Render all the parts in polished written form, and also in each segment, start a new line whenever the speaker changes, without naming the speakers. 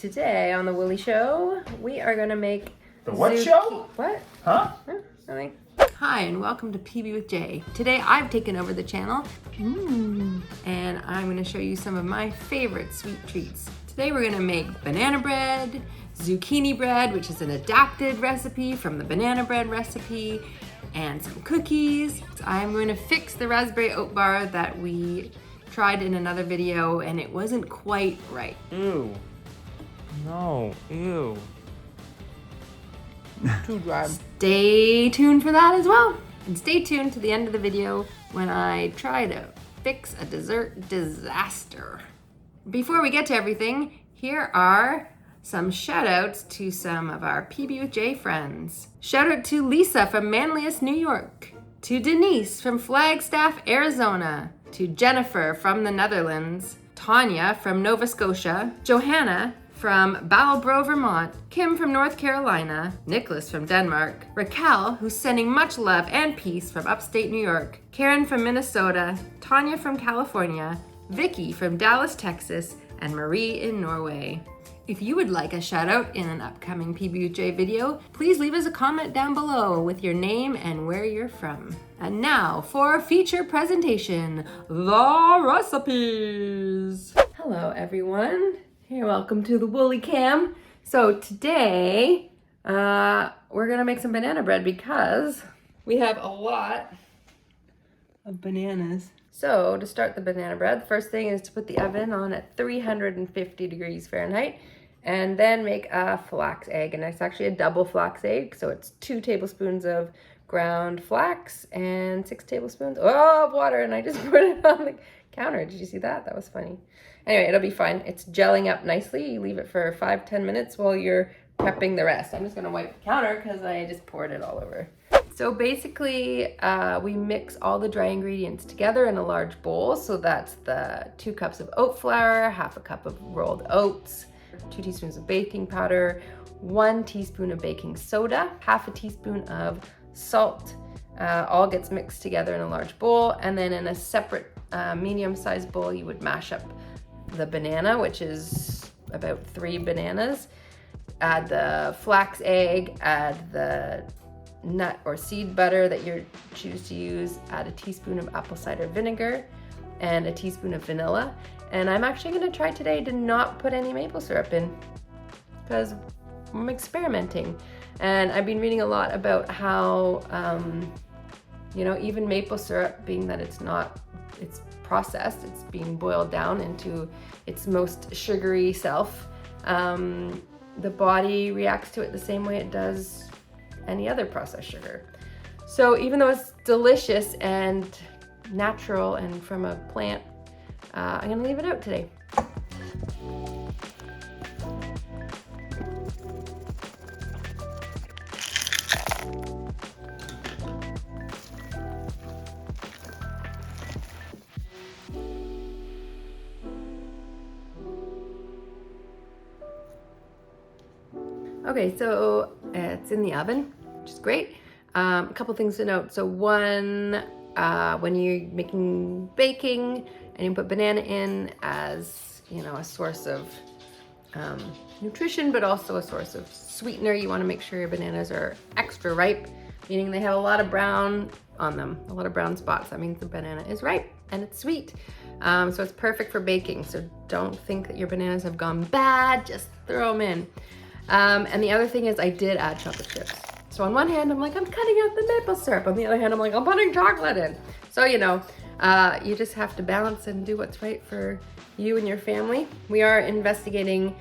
Today on the Woolie Show, we are gonna make
the what show?
What?
Huh?
Nothing. Hi, and welcome to PB with Jay. Today I've taken over the channel, and I'm gonna show you some of my favorite sweet treats. Today we're gonna make banana bread, zucchini bread, which is an adapted recipe from the banana bread recipe, and some cookies. I'm going to fix the Raspberry Oat Bar that we tried in another video, and it wasn't quite right.
Ew. No, ew.
Too dry. Stay tuned for that as well. And stay tuned to the end of the video when I try to fix a dessert disaster. Before we get to everything, here are some shout outs to some of our PB with J friends. Shout out to Lisa from Manlius, New York. To Denise from Flagstaff, Arizona. To Jennifer from the Netherlands. Tanya from Nova Scotia. Johanna from Brattleboro, Vermont, Kim from North Carolina, Nicholas from Denmark, Raquel, who's sending much love and peace from upstate New York, Karen from Minnesota, Tanya from California, Vicky from Dallas, Texas, and Marie in Norway. If you would like a shout out in an upcoming PB&J video, please leave us a comment down below with your name and where you're from. And now for a feature presentation, the recipes. Hello everyone. Hey, welcome to the Woolie Cam. So today, we're gonna make some banana bread because we have a lot of bananas. So to start the banana bread, the first thing is to put the oven on at 350 degrees Fahrenheit and then make a flax egg. And it's actually a double flax egg. So it's 2 tablespoons of ground flax and 6 tablespoons of water. And I just put it on the counter. Did you see that? That was funny. Anyway, it'll be fine. It's gelling up nicely. You leave it for 5-10 minutes while you're prepping the rest. I'm just gonna wipe the counter because I just poured it all over. So basically, we mix all the dry ingredients together in a large bowl. So that's the 2 cups of oat flour, 1/2 cup of rolled oats, 2 teaspoons of baking powder, 1 teaspoon of baking soda, 1/2 teaspoon of salt. All gets mixed together in a large bowl. And then in a separate medium-sized bowl, you would mash up the banana, which is about 3 bananas. Add the flax egg, add the nut or seed butter that you choose to use, add a teaspoon of apple cider vinegar and a teaspoon of vanilla. And I'm actually gonna try today to not put any maple syrup in because I'm experimenting. And I've been reading a lot about how, you know, even maple syrup, being that it's processed, it's being boiled down into its most sugary self, the body reacts to it the same way it does any other processed sugar. So even though it's delicious and natural and from a plant, I'm gonna leave it out today. Okay, so it's in the oven, which is great. A couple things to note. So one, when you're making baking and you put banana in as, you know, a source of nutrition, but also a source of sweetener, you want to make sure your bananas are extra ripe, meaning they have a lot of brown on them, a lot of brown spots. That means the banana is ripe and it's sweet. So it's perfect for baking. So don't think that your bananas have gone bad, just throw them in. And the other thing is I did add chocolate chips. So on one hand, I'm like, I'm cutting out the maple syrup. On the other hand, I'm like, I'm putting chocolate in. So, you know, you just have to balance and do what's right for you and your family. We are investigating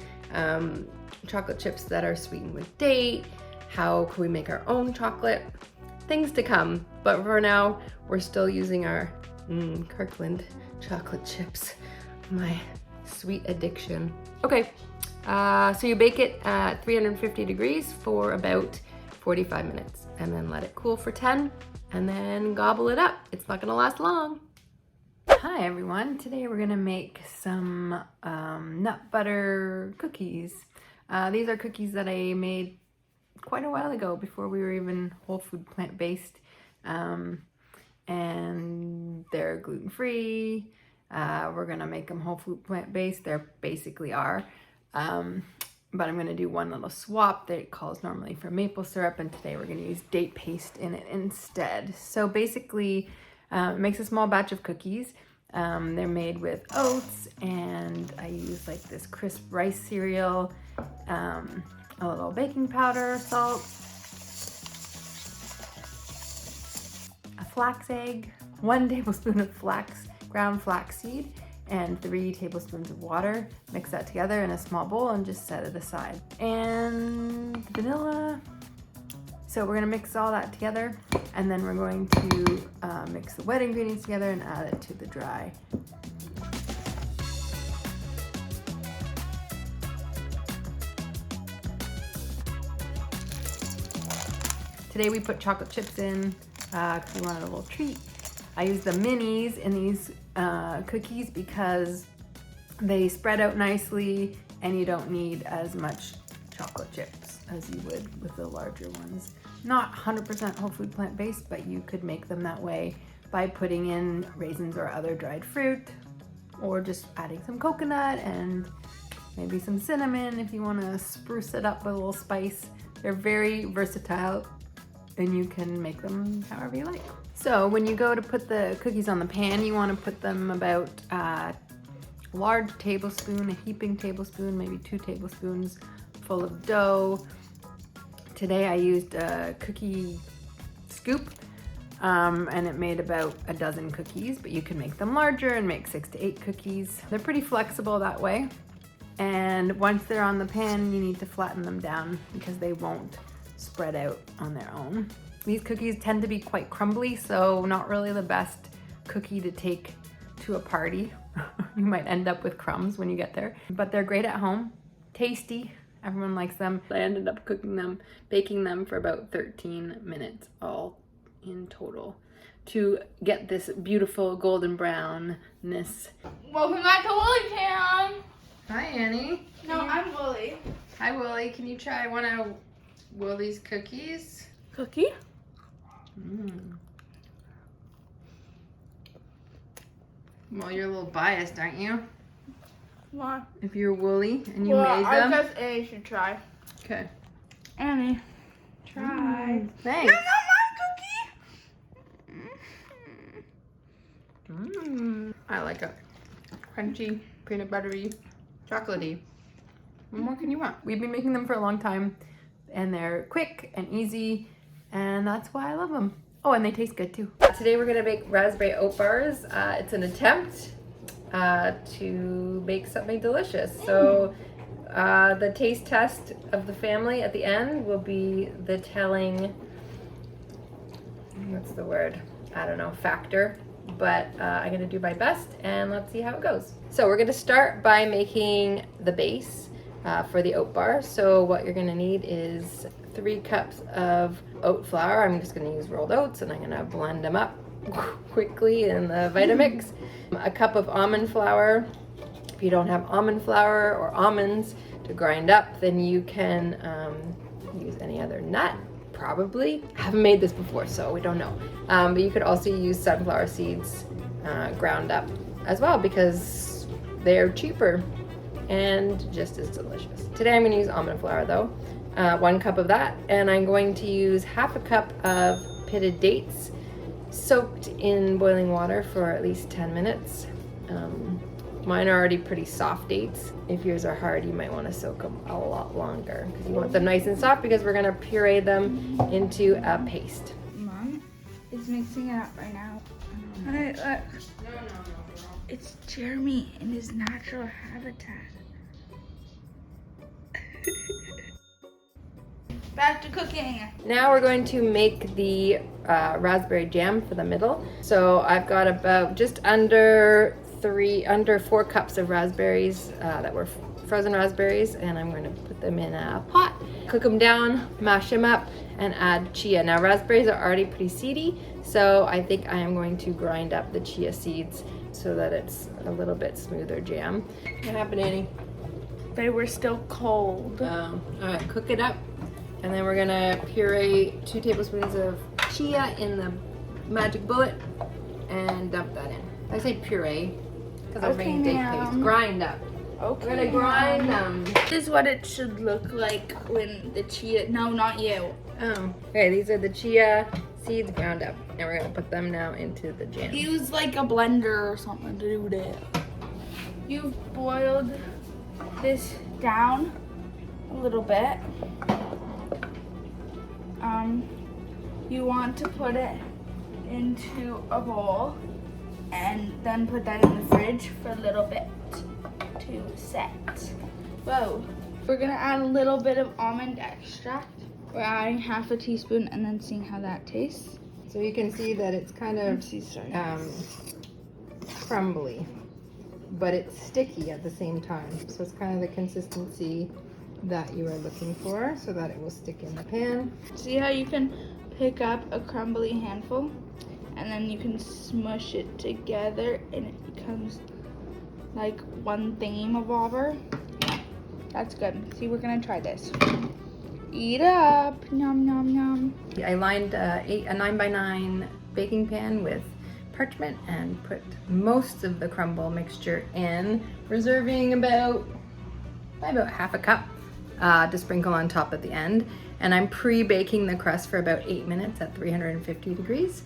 chocolate chips that are sweetened with date. How can we make our own chocolate? Things to come. But for now, we're still using our Kirkland chocolate chips. My sweet addiction. Okay. So you bake it at 350 degrees for about 45 minutes and then let it cool for 10 and then gobble it up. It's not gonna last long. Hi everyone, today we're gonna make some nut butter cookies. These are cookies that I made quite a while ago before we were even whole food plant-based. And they're gluten-free. We're gonna make them whole food plant-based. They basically are. but I'm gonna do one little swap that it calls normally for maple syrup, and today we're gonna use date paste in it instead. So basically, it makes a small batch of cookies. They're made with oats, and I use like this crisp rice cereal, a little baking powder, salt, a flax egg, 1 tablespoon of ground flaxseed, and 3 tablespoons of water. Mix that together in a small bowl and just set it aside. And vanilla. So we're gonna mix all that together, and then we're going to mix the wet ingredients together and add it to the dry. Today we put chocolate chips in because we wanted a little treat. I use the minis in these cookies because they spread out nicely and you don't need as much chocolate chips as you would with the larger ones. Not 100% whole food plant-based, but you could make them that way by putting in raisins or other dried fruit, or just adding some coconut and maybe some cinnamon if you want to spruce it up with a little spice. They're very versatile and you can make them however you like. So when you go to put the cookies on the pan, you want to put them about a large tablespoon, a heaping tablespoon, maybe 2 tablespoons full of dough. Today I used a cookie scoop and it made about a dozen cookies, but you can make them larger and make 6 to 8 cookies. They're pretty flexible that way. And once they're on the pan, you need to flatten them down because they won't spread out on their own. These cookies tend to be quite crumbly, so not really the best cookie to take to a party. You might end up with crumbs when you get there, but they're great at home, tasty. Everyone likes them. I ended up baking them for about 13 minutes all in total to get this beautiful golden brownness.
Welcome back to Woolie Town.
Hi, Annie.
No, I'm Woolie.
Hi, Woolie. Can you try one of Woolie's cookies?
Cookie?
Well, you're a little biased, aren't you?
Why?
If you're Woolie and you
Well,
made them.
I guess Annie should try.
Okay.
Annie, try.
Thanks.
That's not my cookie.
I like it. Crunchy, peanut buttery, chocolatey. What more can you want? We've been making them for a long time, and they're quick and easy, and that's why I love them. Oh, and they taste good too. Today we're gonna make raspberry oat bars. It's an attempt to make something delicious. So the taste test of the family at the end will be the telling, what's the word? I don't know, factor. But I'm gonna do my best and let's see how it goes. So we're gonna start by making the base for the oat bar. So what you're gonna need is 3 cups of oat flour. I'm just gonna use rolled oats and I'm gonna blend them up quickly in the Vitamix. A cup of almond flour. If you don't have almond flour or almonds to grind up, then you can use any other nut. Probably. Haven't made this before, so we don't know. But you could also use sunflower seeds ground up as well because they're cheaper and just as delicious. Today I'm going to use almond flour though. 1 cup of that, and I'm going to use half a cup of pitted dates soaked in boiling water for at least 10 minutes. Mine are already pretty soft dates. If yours are hard, you might want to soak them a lot longer because you want them nice and soft because we're going to puree them into a paste.
Mom is mixing it up right now. Hey, look. No. It's Jeremy in his natural habitat. Back to cooking.
Now we're going to make the raspberry jam for the middle. So I've got about just under 4 cups of raspberries that were frozen raspberries, and I'm going to put them in a pot, cook them down, mash them up, and add chia. Now raspberries are already pretty seedy, so I think I am going to grind up the chia seeds so that it's a little bit smoother jam. What happened, Annie?
They were still cold.
All right, cook it up, and then we're gonna puree 2 tablespoons of chia in the magic bullet and dump that in. I say puree because I'm making date paste. Grind up.
Okay.
We're gonna grind them.
This is what it should look like when the chia. No, not you.
Oh, okay. These are the chia seeds ground up, and we're gonna put them now into the jam.
Use like a blender or something to do that. You've boiled this down a little bit. You want to put it into a bowl and then put that in the fridge for a little bit to set. Whoa. We're gonna add a little bit of almond extract. We're adding half a teaspoon and then seeing how that tastes.
So you can see that it's kind of crumbly, but it's sticky at the same time. So it's kind of the consistency that you are looking for so that it will stick in the pan.
See how you can pick up a crumbly handful and then you can smush it together and it becomes like one thingy mabobber. Yeah, that's good. See, we're gonna try this. Eat up, nom nom nom.
I lined a 9x9 baking pan with parchment and put most of the crumble mixture in, reserving about half a cup to sprinkle on top at the end. And I'm pre-baking the crust for about 8 minutes at 350 degrees,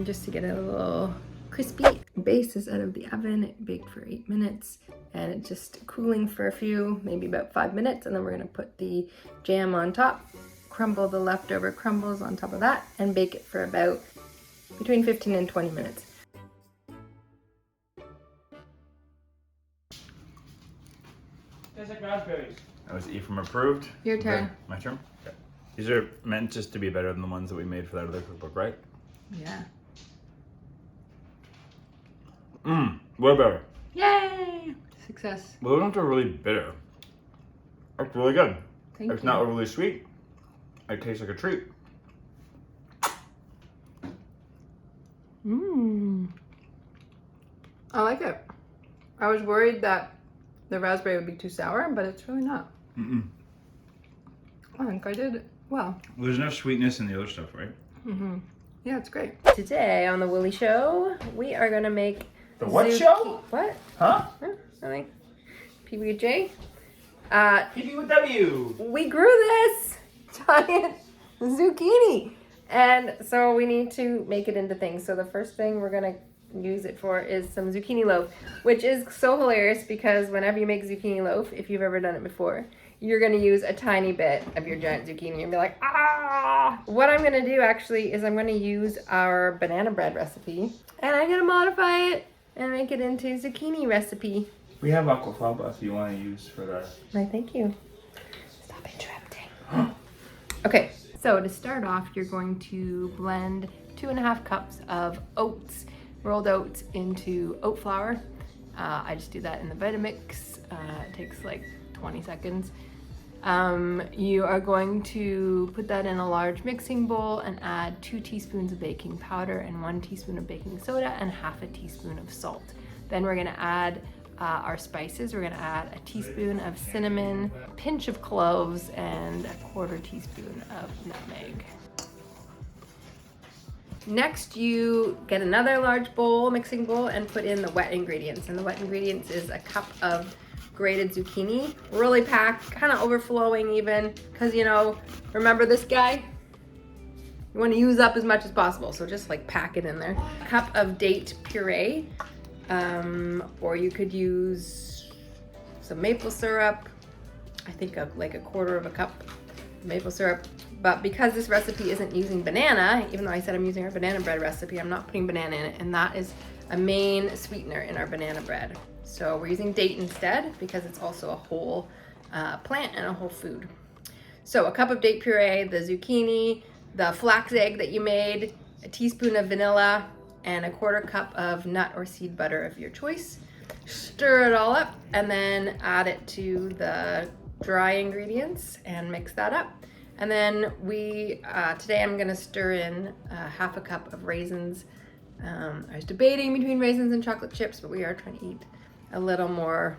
just to get it a little crispy. Base is out of the oven. It baked for 8 minutes and it's just cooling for a few, maybe about 5 minutes. And then we're gonna put the jam on top, crumble the leftover crumbles on top of that, and bake it for about between 15 and 20 minutes.
Tastes like raspberries.
That was E from approved.
Your turn.
Okay, my turn? Okay. These are meant just to be better than the ones that we made for that other cookbook, right?
Yeah.
Way better.
Yay! Success.
Well, those ones are really bitter. It's really good.
Thank
It's
you.
not overly sweet. It tastes like a treat.
I like it. I was worried that the raspberry would be too sour, but it's really not. I think I did well.
Well, there's enough sweetness in the other stuff, right?
Yeah, it's great. Today on the Woolie Show, we are gonna make
The what show?
What?
Huh?
Nothing. PB&J.
PB with W.
We grew this giant zucchini, and so we need to make it into things. So the first thing we're gonna use it for is some zucchini loaf, which is so hilarious because whenever you make zucchini loaf, if you've ever done it before, you're gonna use a tiny bit of your giant zucchini and be like, ah! What I'm gonna do actually is I'm gonna use our banana bread recipe and I'm gonna modify it and make it into zucchini recipe.
We have aquafaba if you want to use for that.
No, thank you. Stop interrupting. Okay, so to start off, you're going to blend 2.5 cups of oats, rolled oats, into oat flour. I just do that in the Vitamix. It takes like 20 seconds. You are going to put that in a large mixing bowl and add 2 teaspoons of baking powder and 1 teaspoon of baking soda and half a teaspoon of salt. Then we're gonna add our spices. We're gonna add a teaspoon of cinnamon, a pinch of cloves, and a 1/4 teaspoon of nutmeg. Next, you get another large bowl, mixing bowl, and put in the wet ingredients. And the wet ingredients is a cup of grated zucchini, really packed, kind of overflowing even, because you know, remember this guy? You want to use up as much as possible, so just like pack it in there. A cup of date puree, or you could use some maple syrup. I think like a 1/4 cup maple syrup. But because this recipe isn't using banana, even though I said I'm using our banana bread recipe, I'm not putting banana in it, and that is a main sweetener in our banana bread. So we're using date instead because it's also a whole plant and a whole food. So a cup of date puree, the zucchini, the flax egg that you made, a teaspoon of vanilla, and a 1/4 cup of nut or seed butter of your choice. Stir it all up and then add it to the dry ingredients and mix that up. And then today I'm gonna stir in half a cup of raisins. I was debating between raisins and chocolate chips, but we are trying to eat a little more,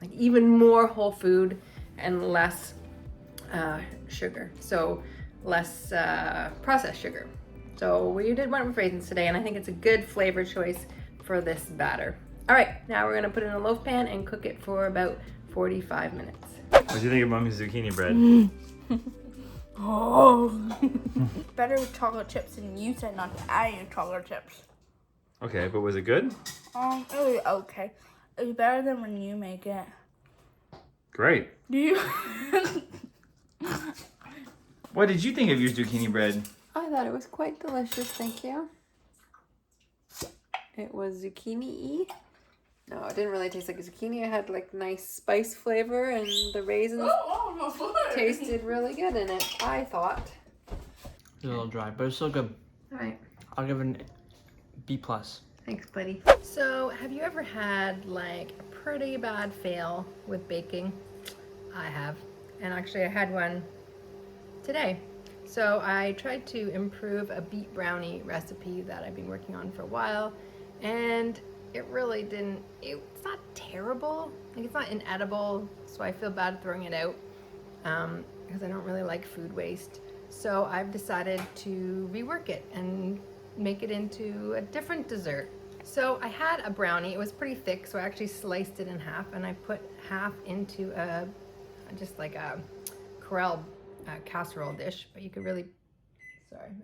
like even more whole food and less sugar. So less processed sugar. So we went with raisins today, and I think it's a good flavor choice for this batter. All right, now we're gonna put it in a loaf pan and cook it for about 45 minutes.
What do you think of Mommy's zucchini bread?
Oh. Better with chocolate chips, and you said not to add your chocolate chips.
Okay, but was it good?
It was okay. It was better than when you make it.
Great.
Do you?
What did you think of your zucchini bread?
I thought it was quite delicious, thank you. It was zucchini-y. No, it didn't really taste like a zucchini. It had like nice spice flavor, and the raisins tasted really good in it, I thought.
It's a little dry, but it's still good.
All right.
I'll give it an B+.
Thanks, buddy. So, have you ever had like a pretty bad fail with baking? I have. And actually I had one today. So I tried to improve a beet brownie recipe that I've been working on for a while, and it really didn't, it's not terrible, like it's not inedible, so I feel bad throwing it out because I don't really like food waste. So I've decided to rework it and make it into a different dessert. So I had a brownie, it was pretty thick, so I actually sliced it in half, and I put half into just like a Corelle casserole dish, but you could really,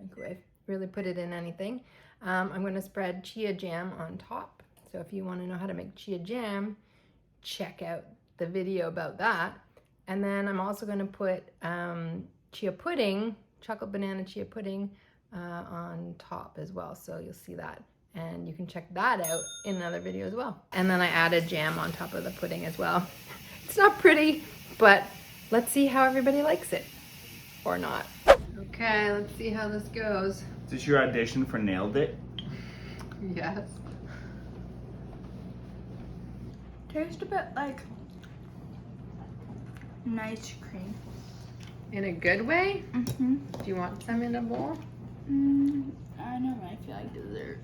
microwave, really put it in anything. I'm going to spread chia jam on top. So if you want to know how to make chia jam, check out the video about that. And then I'm also going to put chia pudding, chocolate banana chia pudding on top as well. So you'll see that. And you can check that out in another video as well. And then I added jam on top of the pudding as well. It's not pretty, but let's see how everybody likes it. Or not. Okay, let's see how this goes.
Is this your audition for Nailed It?
Yes.
Tastes a bit like nice cream.
In a good way?
Mm-hmm.
Do you want some in a bowl?
I know, I feel like dessert.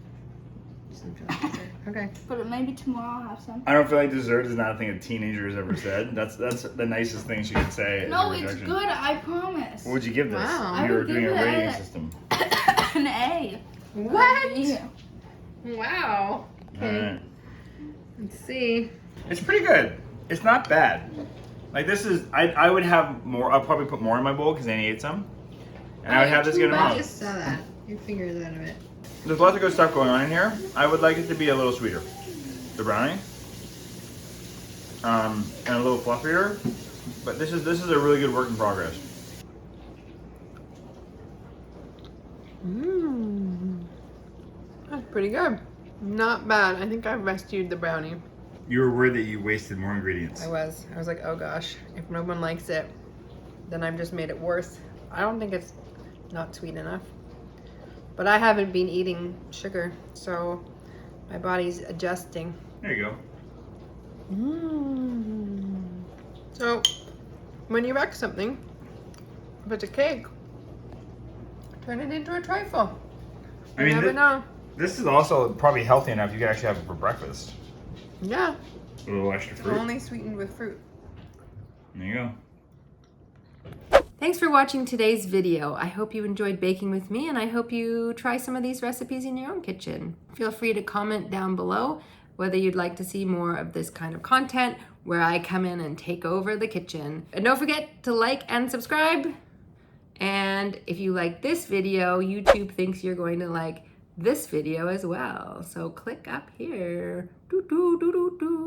Okay.
But maybe tomorrow I'll have some.
I don't feel like dessert is not a thing a teenager has ever said. That's the nicest thing she could say.
No,
as a
it's
rejection.
good, I promise.
What would you give this?
Wow.
If you
I
were
would
doing
give
a
it
rating
a-
system.
An A.
What?
Yeah.
Wow. Okay.
Alright.
Let's see.
It's pretty good. It's not bad. Like this is, I would have more. I'll probably put more in my bowl because Annie ate some, and I would have this good
I
amount.
just saw that. Your fingers out of it.
There's lots of good stuff going on in here. I would like it to be a little sweeter, the brownie, and a little fluffier. But this is a really good work in progress.
That's pretty good. Not bad. I think I rescued the brownie.
You were worried that you wasted more ingredients.
I was like, oh gosh, if no one likes it, then I've just made it worse. I don't think it's not sweet enough. But I haven't been eating sugar, so my body's adjusting.
There you go.
So, when you wreck something, if it's a cake, turn it into a trifle.
I
You
mean,
never know.
this is also probably healthy enough you could actually have it for breakfast.
Yeah,
A little extra fruit.
only sweetened with fruit.
There you go.
Thanks for watching today's video. I hope you enjoyed baking with me, and I hope you try some of these recipes in your own kitchen. Feel free to comment down below whether you'd like to see more of this kind of content where I come in and take over the kitchen. And don't forget to like and subscribe. And if you like this video, YouTube thinks you're going to like this video as well. So click up here. Doo, doo, doo, doo, doo.